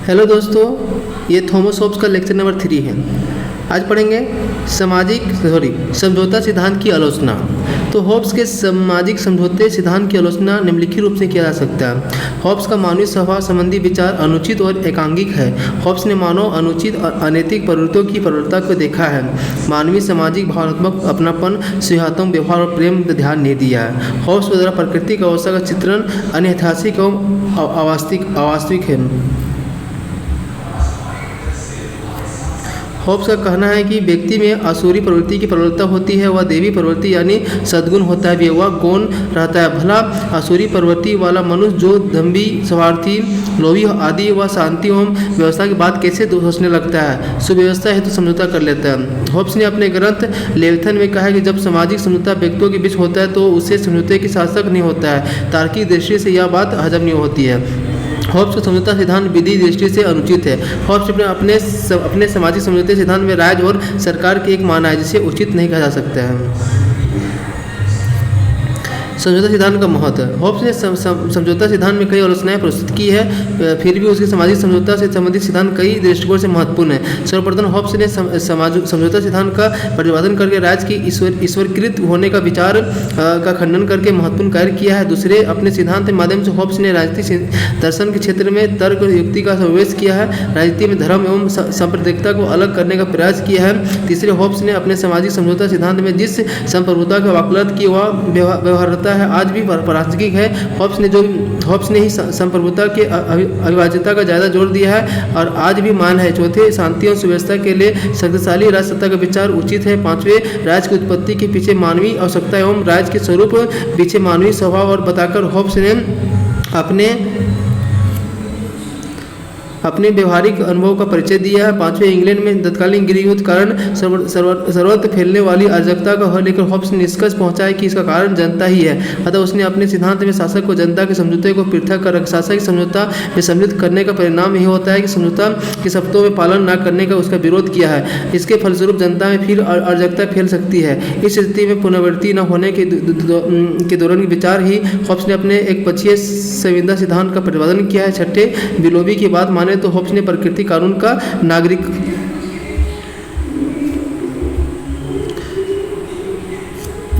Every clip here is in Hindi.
हेलो दोस्तों, ये थॉमस होब्स का लेक्चर नंबर 3 है। आज पढ़ेंगे समझौता सिद्धांत की आलोचना। तो होब्स के सामाजिक समझौते सिद्धांत की आलोचना निम्नलिखित रूप से किया जा सकता है। होब्स का मानवीय स्वभाव संबंधी विचार अनुचित और एकांगिक है। होब्स ने मानव अनुचित और अनैतिक प्रवृत्तियों की प्रवृत्ता को देखा है। मानवीय सामाजिक भावनात्मक अपनापन, सुहावनात्मक व्यवहार और प्रेम पर ध्यान नहीं दिया है। होब्स द्वारा प्राकृतिक अवस्था का चित्रण अनैतिहासिक एवं अवास्तविक है। होब्स का कहना है कि व्यक्ति में आसुरी प्रवृत्ति की प्रवृत्ता होती है, वह देवी प्रवृत्ति यानी सद्गुण होता है, वह गौण रहता है। भला आसुरी प्रवृत्ति वाला मनुष्य जो दंभी, स्वार्थी, लोभी आदि व शांति एवं व्यवस्था की बात कैसे सोचने लगता है, सुव्यवस्था है तो समझौता कर लेता है। होब्स ने अपने ग्रंथ लेविथन में कहा है कि जब सामाजिक समझौता व्यक्तियों के बीच होता है तो उसे समझौते की शासक नहीं होता है। तार्किक दृष्टि से यह बात हजम नहीं होती है। होब्स का समझौता सिद्धांत विधि दृष्टि से अनुचित है। होब्स अपने सामाजिक समझौते सिद्धांत में राज्य और सरकार की एक माना है जिसे उचित नहीं कहा जा सकता है। समझौता सिद्धांत का महत्व। होब्स ने समझौता सिद्धांत में कई आलोचनाएं प्रस्तुत की है, फिर भी उसके सामाजिक समझौता से संबंधित सिद्धांत कई दृष्टिकोण से महत्वपूर्ण है। सर्वप्रथम होब्स ने समझौता सिद्धांत का प्रतिपादन करके राज्य की ईश्वरकृत होने का विचार का खंडन करके महत्वपूर्ण कार्य किया है। दूसरे, अपने सिद्धांत के माध्यम से होब्स ने राजनीतिक दर्शन के क्षेत्र में तर्क और युक्ति का समावेश किया है। राजनीति में धर्म एवं सांप्रदायिकता को अलग करने का प्रयास किया है। तीसरे, होब्स ने अपने सामाजिक समझौता सिद्धांत में जिस संप्रभुता का वकालत की वह व्यवहार्यता है आज भी प्रासंगिक है। होब्स ने ही संप्रभुता के अविभाज्यता का ज़्यादा जोर दिया है और आज भी मान है। चौथे, शांति और सुव्यवस्था के लिए शक्तिशाली राजसत्ता का विचार उचित है। पांचवें, राज्य की उत्पत्ति के पीछे मानवीय आवश्यकता एवं राज्य के स्वरूप पीछे मानवीय स्वभाव और बताकर होब्स ने अपने व्यवहारिक अनुभव का परिचय दिया है। पांचवें, इंग्लैंड में तत्कालीन गृहयुद्ध कारण सर्वत्र फैलने वाली अराजकता का लेकर होब्स ने निष्कर्ष पहुंचा कि इसका कारण जनता ही है। अतः उसने अपने सिद्धांत में शासक को जनता के समझौते को पृथक कर शासक की समझौता में सम्मिलित करने का परिणाम यही होता है कि समझौता के शर्तों में पालन न करने का उसका विरोध किया है। इसके फलस्वरूप जनता में फिर अराजकता फैल सकती है। इस स्थिति में पुनरावृत्ति न होने के दौरान विचार ही होब्स ने अपने एक पक्षीय संविदा सिद्धांत का प्रतिपादन किया है। छठे, बिलोबी की बात माने तो होब्स ने प्रकृति कानून का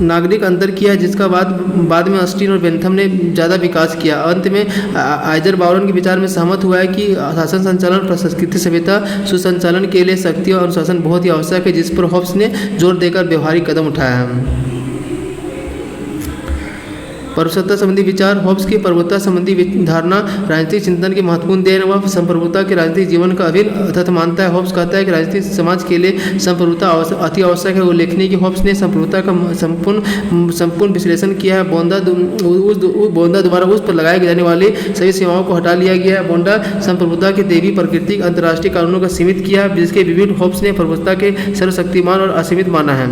नागरिक अंतर किया है, जिसका बाद में ऑस्टिन और बेंथम ने ज़्यादा विकास किया। अंत में आइजर बाउरन के विचार में सहमत हुआ है कि शासन संचालन संस्कृति सभ्यता सुसंचालन के लिए शक्ति और अनुशासन बहुत ही आवश्यक है, जिस पर होब्स ने जोर देकर व्यवहारिक कदम उठाया है। प्रभुसत्ता संबंधी विचार। होब्स की प्रभुत्ता संबंधी धारणा राजनीतिक चिंतन की महत्वपूर्ण देन वह संप्रभुता के राजनीतिक जीवन का अभिन्न तथ्य मानता है। होब्स कहता है कि राजनीतिक समाज के लिए संप्रभुता अति आवश्यक है। उल्लेखनीय कि होब्स ने संप्रभुता का संपूर्ण विश्लेषण किया है। बोंदा द्वारा उस पर लगाए जाने वाली सभी सीमाओं को हटा लिया गया है। बोंदा संप्रभुता की देवी प्रकृति अंतर्राष्ट्रीय कानूनों को सीमित किया है, जिसके विभिन्न होब्स ने प्रभुत्ता के सर्वशक्तिमान और असीमित माना है।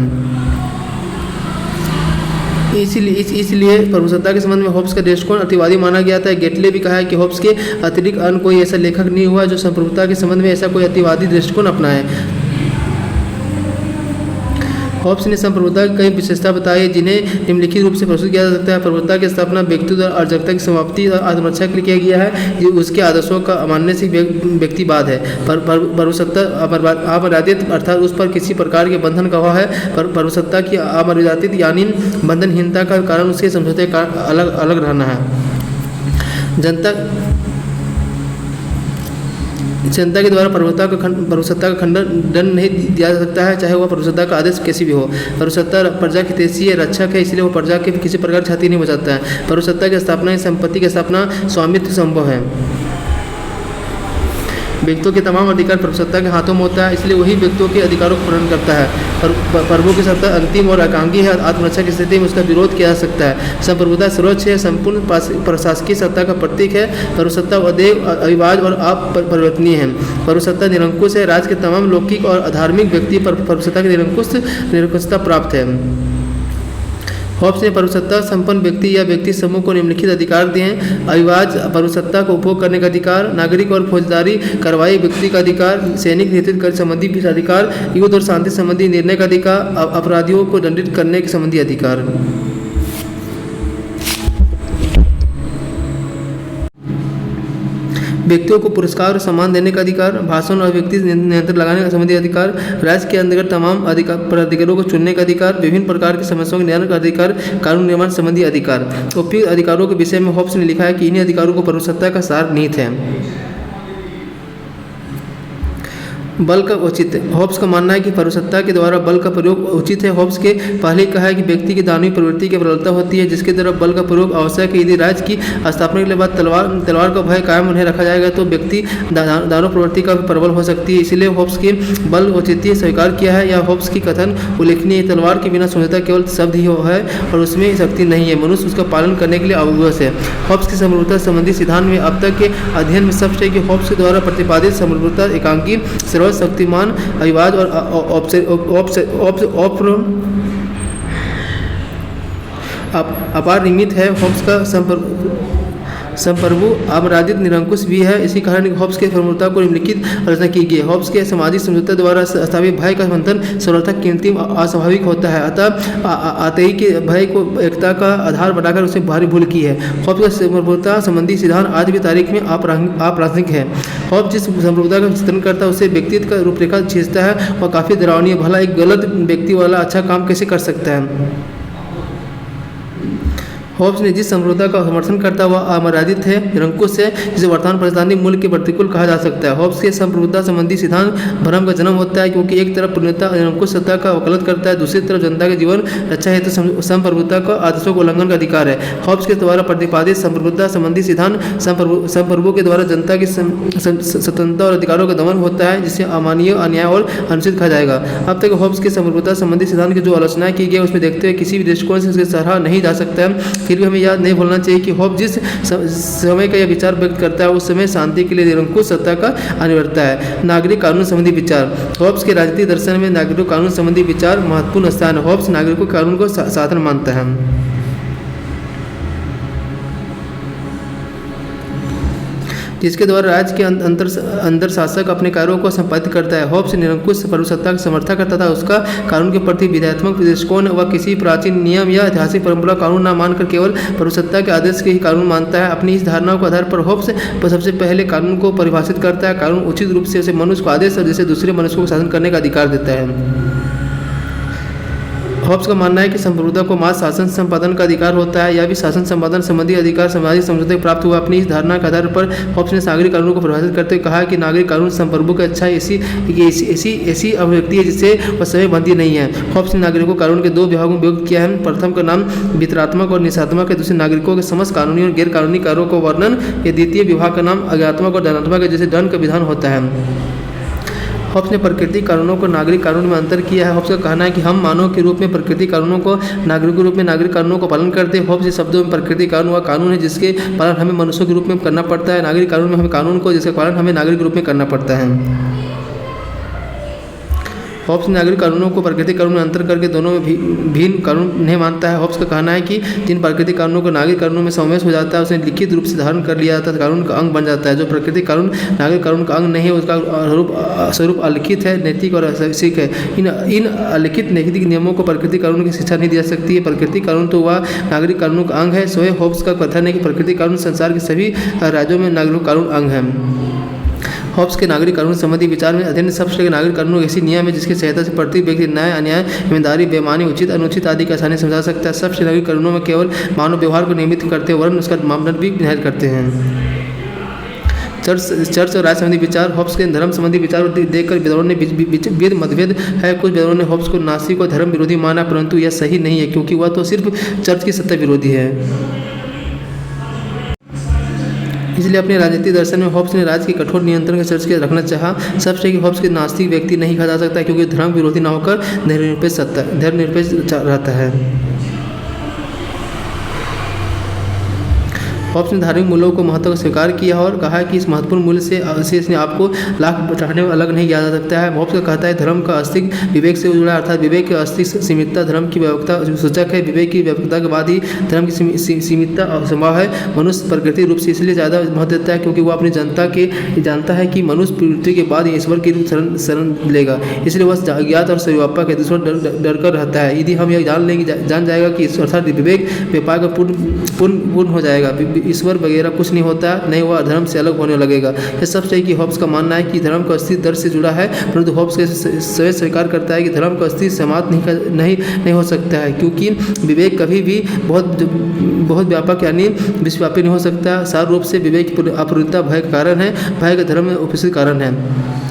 इसलिए प्रभुसत्ता के संबंध में होब्स का दृष्टिकोण अतिवादी माना गया था। गेटले भी कहा है कि होब्स के अतिरिक्त अन्य कोई ऐसा लेखक नहीं हुआ जो संप्रभुता के संबंध में ऐसा कोई अतिवादी दृष्टिकोण अपनाए। होब्स ने संप्रभुता की कई विशेषता बताई जिन्हें निम्नलिखित रूप से प्रस्तुत किया जा सकता है। प्रभुत्ता की स्थापना व्यक्तित्व और अराजकता की समाप्ति और आत्मरक्षा के लिए किया गया है। ये उसके आदर्शों का मानने से व्यक्तिवाद है। प्रभुसत्ता अमर्यादित अर्थात उस पर किसी प्रकार के बंधन का अभाव है। प्रभुसत्ता की अमर्यादित यानी बंधनहीनता का कारण उसके समझौते का अलग रहना है। जनता के द्वारा प्रभुसत्ता का खंडन नहीं दिया जा सकता है, चाहे वह प्रभुसत्ता का आदेश कैसी भी हो। प्रभुसत्ता प्रजा की हितैषी रक्षक है, इसलिए वह प्रजा के किसी प्रकार क्षति नहीं बचाता है। प्रभुसत्ता की स्थापना संपत्ति की स्थापना स्वामित्व संभव है। व्यक्तियों के तमाम अधिकार प्रभुसत्ता के हाथों में होता है, इसलिए वही व्यक्तियों के अधिकारों को पूर्ण करता है। प्रभु की सत्ता अंतिम और एकांगी है। आत्मरक्षा की स्थिति में उसका विरोध किया जा सकता है। संप्रभुता सर्वोच्च है, संपूर्ण प्रशासकीय सत्ता का प्रतीक है। प्रभुसत्ता अदैव, अविभाज्य और अपरिवर्तनीय है। प्रभुसत्ता निरंकुश है। राज्य के तमाम लौकिक और धार्मिक व्यक्ति पर प्रभुसत्ता की निरंकुशता प्राप्त है। होब्स ने प्रभुसत्ता संपन्न व्यक्ति या व्यक्ति समूह को निम्नलिखित अधिकार दिए हैं। अविभाज्य प्रभुसत्ता को उपभोग करने का अधिकार, नागरिक और फौजदारी कार्रवाई व्यक्ति का अधिकार, सैनिक नेतृत्व कर संबंधी अधिकार, युद्ध और शांति संबंधी निर्णय का अधिकार, अपराधियों को दंडित करने के संबंधी अधिकार। व्यक्तियों को पुरस्कार और सम्मान देने का अधिकार, भाषण और व्यक्ति नियंत्रण लगाने का संबंधी अधिकार, राज्य के अंतर्गत तमाम पदाधिकारियों को चुनने का अधिकार, विभिन्न प्रकार की समस्याओं के निवारण का अधिकार, कानून निर्माण संबंधी अधिकार। उपयुक्त अधिकारों के विषय में हॉब्स ने लिखा है कि इन्हीं अधिकारों को परोसत्ता का सार निहित है। बल का उचित, हॉब्स का मानना है कि परोसत्ता के द्वारा बल का प्रयोग उचित है। हॉब्स के पहले कहा है कि व्यक्ति की दानवीय प्रवृत्ति की प्रबलता होती है जिसके तरफ बल का प्रयोग आवश्यक है। यदि राज्य की स्थापना के बाद तलवार का भय कायम नहीं रखा जाएगा तो व्यक्ति दानव प्रवृत्ति का भी प्रबल हो सकती है। इसलिए हॉब्स के बल औचित्य स्वीकार किया है। या हॉब्स की कथन उल्लेखनीय, तलवार के बिना समझौता केवल शब्द ही है और उसमें शक्ति नहीं है, मनुष्य उसका पालन करने के लिए अवश्य है। हॉब्स की समरूपता संबंधी सिद्धांत में अब तक के अध्ययन में स्पष्ट है कि हॉब्स के द्वारा प्रतिपादित समरूपता एकांकी, शक्तिमान, अविवाद और अपार निमित्त है। हॉब्स का संप्रभु अपराधित निरंकुश भी है। इसी कारण हॉब्स के समरूपता को निम्नलिखित रचना की गई है। हॉब्स के सामाजिक समझौता द्वारा स्थापित भय का बंधन सरलता कीमती अस्वाभाविक होता है, अतः आतई के भय को एकता का आधार बनाकर उसे भारी भूल की है। हॉब्स का समरूपता संबंधी सिद्धांत आज भी तारीख में अप्रासंगिक है। हॉब्स जिस समरूपता का चित्रण करता है उसे व्यक्तित्व का रूपरेखा खींचता है और काफ़ी डरावनी है। भला एक गलत व्यक्ति वाला अच्छा काम कैसे कर सकता है। हॉब्स ने जिस समरूपता का समर्थन करता हुआ अमर्यादित है, निरंकुश है, जिसे वर्तमान परिस्थिति मूल्य के प्रतिकूल कहा जा सकता है। हॉब्स के समरूपता संबंधी सिद्धांत भ्रम का जन्म होता है क्योंकि एक तरफ पूर्णता निरंकुश सत्ता का वकालत करता है, दूसरी तरफ जनता के जीवन रक्षा हेतु संप्रभुता का आदर्शों को उल्लंघन का अधिकार है। हॉब्स के द्वारा प्रतिपादित संप्रभुता संबंधी सिद्धांत संप्रभु के द्वारा जनता की स्वतंत्रता और अधिकारों का दमन होता है जिसे अमानवीय, अन्याय और अनुचित कहा जाएगा। अब तक हॉब्स के संप्रभुता संबंधी सिद्धांत की जो आलोचना की गई उसमें देखते हुए किसी भी दृष्टिकोण से उसकी सराहा नहीं जा सकता है। फिर भी हमें याद नहीं भूलना चाहिए कि हॉब्स जिस समय का यह विचार व्यक्त करता है उस समय शांति के लिए निरंकुश सत्ता का अनिवार्यता है। नागरिक कानून संबंधी विचार, हॉब्स के राजनीतिक दर्शन में नागरिक कानून संबंधी विचार महत्वपूर्ण स्थान है। हॉब्स नागरिकों कानून को साधन मानता है जिसके द्वारा राज्य के अंदर शासक अपने कार्यों को संपादित करता है। हॉब्स निरंकुश प्रभुसत्ता का समर्थक करता था। उसका कानून के प्रति विधात्मक दृष्टिकोण व किसी प्राचीन नियम या ऐतिहासिक परंपरा कानून न मानकर केवल प्रभुसत्ता के आदेश के ही कानून मानता है। अपनी इस धारणा के आधार पर हॉब्स सबसे पहले कानून को परिभाषित करता है। कानून उचित रूप से उसे मनुष्य को आदेश और जैसे दूसरे मनुष्य को शासन करने का अधिकार देता है। हॉब्स का मानना है कि संप्रभुता को मात्र शासन संपादन का अधिकार होता है। यह भी शासन संपादन संबंधी अधिकार सामाजिक समझौते प्राप्त हुआ। अपनी इस धारणा के आधार पर हॉब्स ने नागरिक कानून को परिभाषित करते हुए कहा कि नागरिक कानून संप्रभु की अच्छा ऐसी अभिव्यक्ति है जिससे वह समय बंदी नहीं है। हॉब्स ने नागरिकों कानून के दो विभागों में विभक्त किया है। प्रथम का नाम वितरात्मक और निषेधात्मक है, दूसरे नागरिकों के समस्त कानूनी और गैर कानूनी कार्यों को वर्णन। ये द्वितीय विभाग का नाम अज्ञात्मक और दंडात्मक है, जैसे दंड का विधान होता है। हॉब्स ने प्राकृतिक कानूनों को नागरिक कानून में अंतर किया है। हॉब्स का कहना है कि हम मानव के रूप में प्राकृतिक कानूनों को नागरिक के रूप में नागरिक कानूनों को पालन करते हैं। हॉब्स के शब्दों में प्राकृतिक कानून वह कानून है जिसके पालन हमें मनुष्यों के रूप में करना पड़ता है। नागरिक कानून में हमें कानून को जिसका पालन हमें नागरिक के रूप में करना पड़ता है। हॉब्स नागरिक कानूनों को प्राकृतिक कानून में अंतर करके दोनों में भिन्न कानून नहीं मानता है। हॉब्स का कहना है कि जिन प्राकृतिक कानूनों को नागरिक कानूनों में समावेश हो जाता है उसे लिखित रूप से धारण कर लिया जाता है, कानून का अंग बन जाता है। जो प्राकृतिक कानून नागरिक कानून का अंग नहीं है उसका स्वरूप अलिखित है, नैतिक और अशैक्षिक है। इन अलिखित नैतिक नियमों को प्राकृतिक कानून की शिक्षा नहीं दी जा सकती है। प्राकृतिक कानून तो वह नागरिक कानून का अंग है। स्वयं हॉब्स का कथन है कि प्राकृतिक कानून संसार के सभी राज्यों में नागरिक कानून अंग है। हॉब्स के नागरिक कानून संबंधी विचार में अध्ययन सबसे नागरिक कानून ऐसी नियम है जिसकी सहायता से प्रत्येक व्यक्ति न्याय, अन्याय, ईमानदारी, बेईमानी, उचित, अनुचित आदि की आसानी समझा सकता है। सबसे नागरिक कानूनों में केवल मानव व्यवहार को नियमित करते वरन उसका मापदंड भी निर्धारित करते हैं। चर्च और राज संबंधी विचार, हॉब्स के धर्म संबंधी विचार देखकर विद्वानों ने मतभेद है। कुछ विद्वानों ने हॉब्स को नास्तिक और धर्म विरोधी माना, परंतु यह सही नहीं है क्योंकि वह तो सिर्फ चर्च की सत्ता विरोधी है। इसलिए अपने राजनीतिक दर्शन में हॉब्स ने राज्य के कठोर नियंत्रण के चर्च के रखना चाहा। सबसे कि हॉब्स के नास्तिक व्यक्ति नहीं कहा जा सकता क्योंकि धर्म विरोधी न होकर धर्मनिरपेक्ष रहता है। हॉब्स ने धार्मिक मूल्यों को महत्व को स्वीकार किया और कहा कि इस महत्वपूर्ण मूल्य से इसने आपको लाख बढ़ाने में अलग नहीं किया जा सकता है। हॉब्स का कहता है धर्म का अस्तित्व विवेक से जुड़ा, अर्थात विवेक के अस्तित्व सीमितता धर्म की व्यापकता सूचक है। विवेक की व्यापकता के बाद ही धर्म की सीमितता असंभव है। मनुष्य प्रकृति रूप से इसलिए ज़्यादा महत्व देता है क्योंकि वह अपनी जनता के जानता है कि मनुष्य मृत्यु के बाद ईश्वर की रूप शरण लेगा, इसलिए वह अज्ञात और सर्वव्यापक है, दूसरों डर कर रहता है। यदि हम यह जान जाएगा कि अर्थात विवेक व्यापार का पूर्ण हो जाएगा, ईश्वर वगैरह कुछ नहीं होता, नहीं वह धर्म से अलग होने लगेगा। यह सब सही कि हॉब्स का मानना है कि धर्म का अस्तित्व दर्द से जुड़ा है, परंतु हॉब्स स्वयं स्वीकार करता है कि धर्म का अस्तित्व समाप्त नहीं हो सकता है, क्योंकि विवेक कभी भी बहुत व्यापक यानी विश्वव्यापी नहीं हो सकता। सार रूप से विवेक की अपूर्णता भय का कारण है, भय का धर्म में उपस्थित कारण है।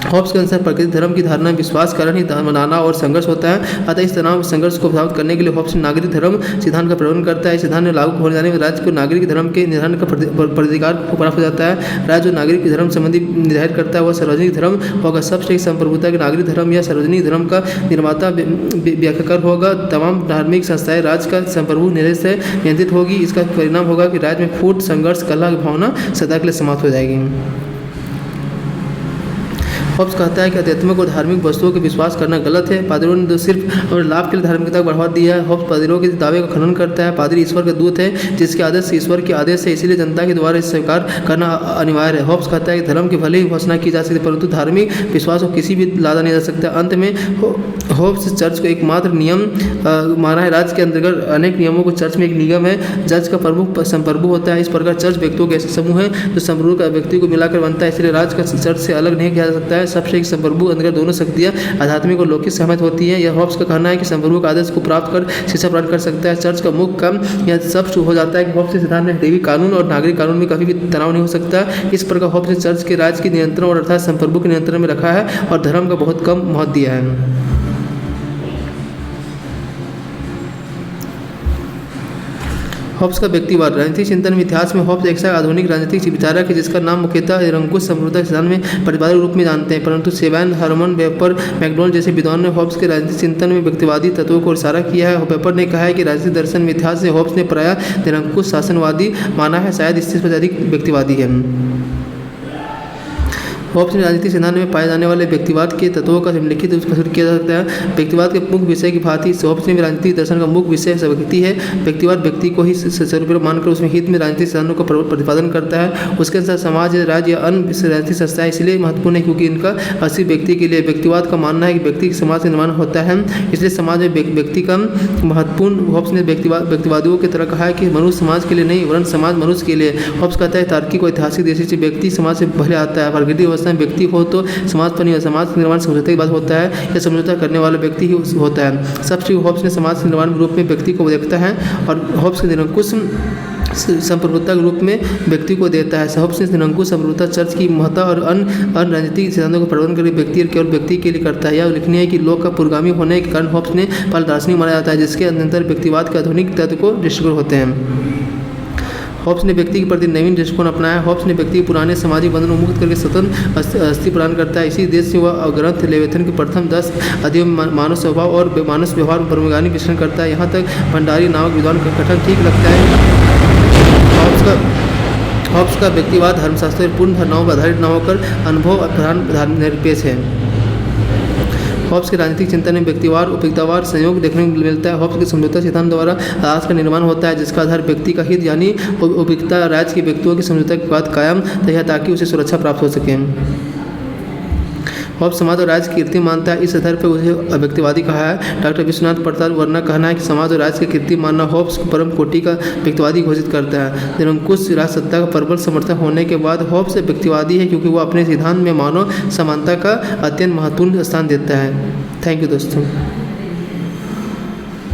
हॉब्स के अनुसार प्रकृति धर्म की धारणा विश्वास कारण ही बनाना और संघर्ष होता है। अतः इस तनाव संघर्ष को प्रभावित करने के लिए हॉब्स नागरिक धर्म सिद्धांत का प्रवर्तन करता है। इस सिद्धांत में लागू होने जाने में राज्य को नागरिक धर्म के निर्धारण का प्राधिकार प्राप्त हो जाता है। राज्य जो नागरिक धर्म संबंधी निर्धारित करता है वह सार्वजनिक धर्म होगा। सबसे संप्रभुता के नागरिक धर्म या सार्वजनिक धर्म का निर्माता व्याख्याकार होगा। तमाम धार्मिक संस्थाएं राज्य का संप्रभु निर्देश से नियंत्रित होगी। इसका परिणाम होगा कि राज्य में फूट संघर्ष कलह की भावना सदा के लिए समाप्त हो जाएगी। हॉब्स कहता है कि आध्यात्मिक और धार्मिक वस्तुओं के विश्वास करना गलत है। पादरियों ने तो सिर्फ अपने लाभ के लिए धार्मिकता को बढ़ावा दिया है। हॉब्स पादरियों के दावे का खंडन करता है। पादरी ईश्वर का दूत है जिसके आदेश से ईश्वर के आदेश है, इसीलिए जनता के द्वारा इसे स्वीकार करना अनिवार्य है। हॉब्स कहता है कि धर्म की भले ही घोषणा की जा सकती है, परंतु धार्मिक विश्वास को किसी भी लादा नहीं जा सकता। अंत में हॉब्स चर्च को एकमात्र नियम माना है। राज्य के अंतर्गत अनेक नियमों को चर्च में एक निगम है। जज का प्रमुख संप्रभु होता है। इस प्रकार चर्च व्यक्तियों के ऐसे समूह है जो संप्रभु का व्यक्ति को मिलाकर बनता है, इसलिए राज्य का चर्च से अलग नहीं किया जा सकता है। सबसे एक संप्रभु अंतर्गत दोनों शक्तियाँ आध्यात्मिक और लौकिक सहमत होती हैं। यह हॉब्स का कहना है कि संप्रभु का आदेश को प्राप्त कर शिक्षा प्रदान कर सकता है। चर्च का मुख्य काम यह सब हो जाता है कि हॉब्स के सिद्धांत में दैविक कानून और नागरिक कानून में कभी भी तनाव नहीं हो सकता। इस प्रकार हॉब्स ने चर्च के राज्य के नियंत्रण और अर्थात संप्रभु के नियंत्रण में रखा है और धर्म का बहुत कम महत्व दिया है। हॉब्स का व्यक्तिवाद। राजनीतिक चिंतन में इतिहास में हॉब्स एक आधुनिक राजनीतिक विचारक है जिसका नाम मुख्यतः निरंकुश संप्रभुता के सिद्धांत में प्रतिपादक रूप में जानते हैं, परंतु सेवन, हर्मन वेपर, मैकडॉनल्ड जैसे विद्वान ने हॉब्स के राजनीतिक चिंतन में व्यक्तिवादी तत्वों को इशारा किया है। वेपर ने कहा है कि राजनीतिक दर्शन में इतिहास से हॉब्स ने प्रायः निरंकुश शासनवादी माना है, शायद इससे अधिक व्यक्तिवादी है। हॉब्स ने राजनीतिक सिद्धांत में पाए जाने वाले व्यक्तिवाद के तत्वों का निम्नलिखित रूप से प्रस्तुत किया जा सकता है। व्यक्तिवाद के मुख्य विषय की भांति हॉब्स ने राजनीतिक दर्शन का मुख्य विषय व्यक्ति है। व्यक्तिवाद व्यक्ति को ही सर्वोपरि मानकर उसमें हित में राजनीतिक सिद्धांतों का प्रतिपादन करता है। उसके अनुसार समाज, राज्य या अन्य राजनीतिक संस्थाएं इसलिए महत्वपूर्ण है क्योंकि इनका अस्सी व्यक्ति के लिए। व्यक्तिवाद का मानना है कि व्यक्ति के समाज का निर्माण होता है, इसलिए समाज में व्यक्ति का महत्वपूर्ण। हॉब्स ने व्यक्तिवादियों की तरह कहा है कि मनुष्य समाज के लिए नहीं वरन समाज मनुष्य के लिए। हॉब्स कहता है तार्किक और ऐतिहासिक दृष्टि से व्यक्ति समाज से पहले आता है। प्राकृतिक अवस्था में व्यक्ति हो तो समाज पर नहीं, समाज के निर्माण समझौते की बात होता है। यह समझौता करने वाला व्यक्ति ही होता है। सबसे हॉब्स ने समाज के निर्माण रूप में व्यक्ति को देखता है और हॉब्स के निरंकुश संप्रभुता के रूप में व्यक्ति को देता है। हॉब्स ने निरंकुश संप्रभुता चर्च की महत्ता और अन्य राजनीतिक सिद्धांतों को प्रवर्तन करके व्यक्ति केवल व्यक्ति के लिए करता है। यह उल्लेखनीय है कि लोक का पुरोगामी होने के कारण हॉब्स ने पहला दार्शनिक माना जाता है जिसके अंतर व्यक्तिवाद के आधुनिक तत्व को दृष्टिकोण होते हैं। हॉब्स ने व्यक्ति के प्रति नवीन दृष्टिकोण अपनाया। हॉब्स ने व्यक्ति के पुराने सामाजिक बंधनों मुक्त करके स्वतंत्र अस्तित्व प्रदान करता है। इसी देश से वह ग्रंथ लेविथन के प्रथम 10 अध्यायों में मानव स्वभाव और मानव व्यवहार ब्रह्मज्ञानी विश्लेषण करता है। यहाँ तक भंडारी नामक विद्वान का कथन ठीक लगता है। हॉब्स का व्यक्तिवाद धर्मशास्त्र पूर्ण धारणाओं पर आधारित न होकर अनुभव प्रधान निरपेक्ष है। हॉब्स के राजनीतिक चिंतन में व्यक्तिवाद उपयुक्तवाद संयोग देखने को मिलता है। हॉब्स के समझौता सिद्धांत द्वारा राष्ट्र का निर्माण होता है जिसका आधार व्यक्ति का हित यानी उपयुक्तता राज्य के व्यक्तियों के समझौता के बाद कायम रहे ताकि उसे सुरक्षा प्राप्त हो सके। हॉब्स समाज और राज्य की कीर्ति मानता है, इस आधार पर उसे व्यक्तिवादी कहा है। डॉक्टर विश्वनाथ प्रसाद वर्मा का कहना है कि समाज और राज्य की कीर्ति मानना हॉब्स को परम कोटि का व्यक्तिवादी घोषित करता है। निरंकुश राज सत्ता का प्रबल समर्थन होने के बाद हॉब्स व्यक्तिवादी है क्योंकि वह अपने सिद्धांत में मानव समानता का अत्यंत महत्वपूर्ण स्थान देता है। थैंक यू दोस्तों।